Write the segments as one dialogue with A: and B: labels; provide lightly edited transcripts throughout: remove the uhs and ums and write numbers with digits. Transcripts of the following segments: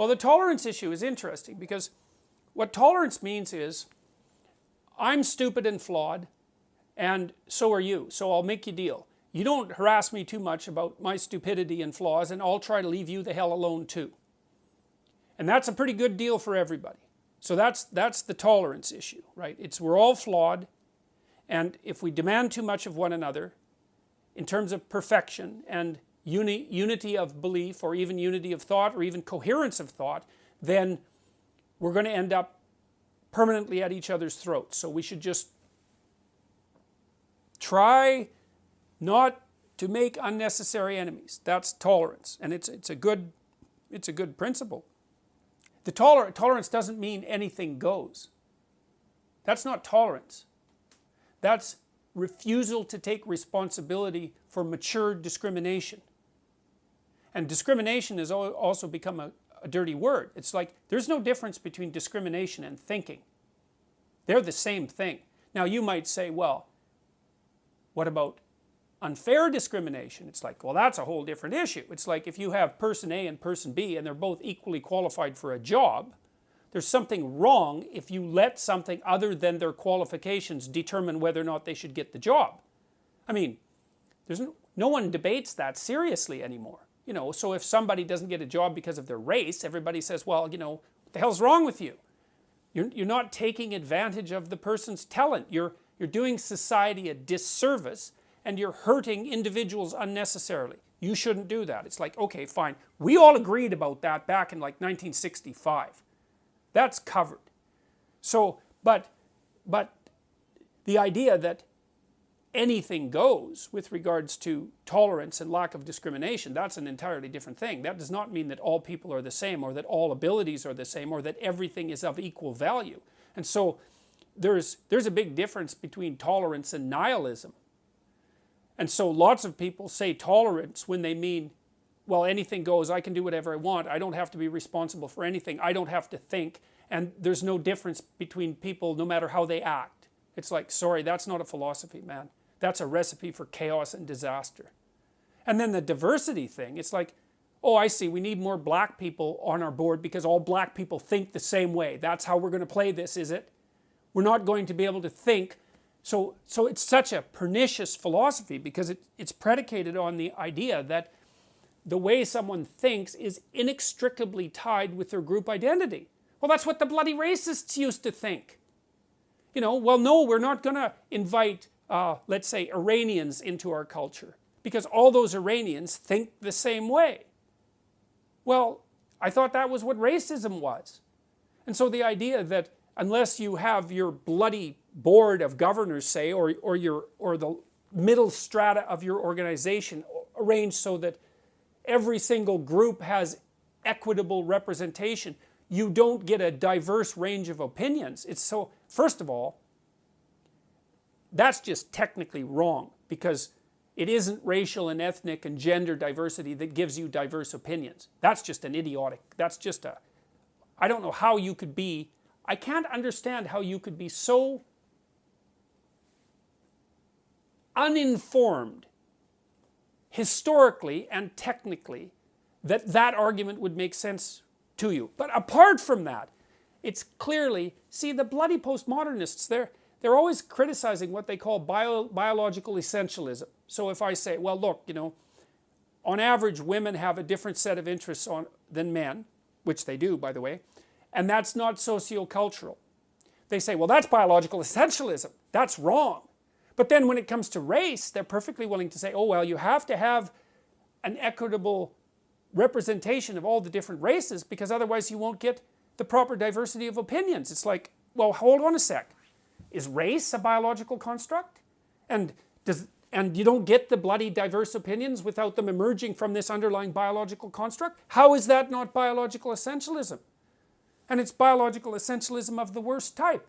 A: Well, the tolerance issue is interesting because what tolerance means is I'm stupid and flawed, and so are you, so I'll make you a deal. You don't harass me too much about my stupidity and flaws, and I'll try to leave you the hell alone too. And that's a pretty good deal for everybody. So that's the tolerance issue, right? We're all flawed, and if we demand too much of one another in terms of perfection and unity of belief, or even unity of thought, or even coherence of thought, then we're going to end up permanently at each other's throats. So we should just try not to make unnecessary enemies. That's tolerance, and it's a good principle. The tolerance doesn't mean anything goes. That's not tolerance. That's refusal to take responsibility for mature discrimination. And discrimination has also become a dirty word. It's like there's no difference between discrimination and thinking. They're the same thing. Now you might say, well, what about unfair discrimination? It's like, well, that's a whole different issue. It's like if you have person A and person B and they're both equally qualified for a job, there's something wrong if you let something other than their qualifications determine whether or not they should get the job. I mean, no one debates that seriously anymore. You know, so if somebody doesn't get a job because of their race, everybody says, well, you know, what the hell's wrong with you? You're not taking advantage of the person's talent. You're doing society a disservice, and you're hurting individuals unnecessarily. You shouldn't do that. It's like, okay, fine. We all agreed about that back in like 1965. That's covered. So, but the idea that anything goes with regards to tolerance and lack of discrimination, that's an entirely different thing. That does not mean that all people are the same, or that all abilities are the same, or that everything is of equal value. And so there's a big difference between tolerance and nihilism. And so lots of people say tolerance when they mean, well, anything goes, I can do whatever I want, I don't have to be responsible for anything, I don't have to think, and there's no difference between people no matter how they act. It's like, sorry, that's not a philosophy, man. That's a recipe for chaos and disaster. And then the diversity thing, it's like, oh, I see, we need more black people on our board because all black people think the same way. That's how we're going to play this, is it? We're not going to be able to think. So it's such a pernicious philosophy because it's predicated on the idea that the way someone thinks is inextricably tied with their group identity. Well, that's what the bloody racists used to think. You know, well, no, we're not going to invite, let's say, Iranians into our culture because all those Iranians think the same way. Well, I thought that was what racism was. And so the idea that unless you have your bloody board of governors, say, or the middle strata of your organization arranged so that every single group has equitable representation, you don't get a diverse range of opinions. It's so, first of all, that's just technically wrong because it isn't racial and ethnic and gender diversity that gives you diverse opinions. That's just an idiotic, that's just a, I don't know how you could be, I can't understand how you could be so uninformed historically and technically that argument would make sense to you. But apart from that, it's clearly, see, the bloody postmodernists, they're always criticizing what they call biological essentialism. So if I say, well, look, you know, on average women have a different set of interests than men, which they do, by the way, and that's not sociocultural. They say, well, that's biological essentialism. That's wrong. But then when it comes to race, they're perfectly willing to say, oh, well, you have to have an equitable representation of all the different races because otherwise you won't get the proper diversity of opinions. It's like, well, hold on a sec. Is race a biological construct? And you don't get the bloody diverse opinions without them emerging from this underlying biological construct? How is that not biological essentialism? And it's biological essentialism of the worst type.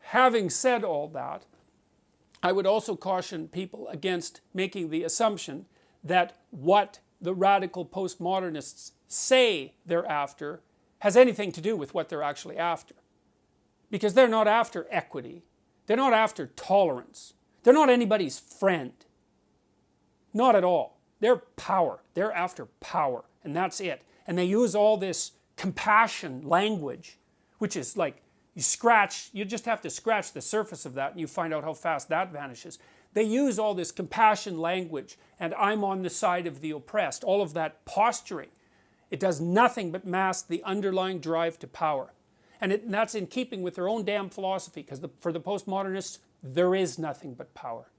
A: Having said all that, I would also caution people against making the assumption that what the radical postmodernists say they're after has anything to do with what they're actually after. Because they're not after equity. They're not after tolerance. They're not anybody's friend. Not at all. They're power. They're after power, and that's it. And they use all this compassion language, which is like, you just have to scratch the surface of that and you find out how fast that vanishes. They use all this compassion language, and I'm on the side of the oppressed, all of that posturing. It does nothing but mask the underlying drive to power. And that's in keeping with their own damn philosophy, because for the postmodernists, there is nothing but power.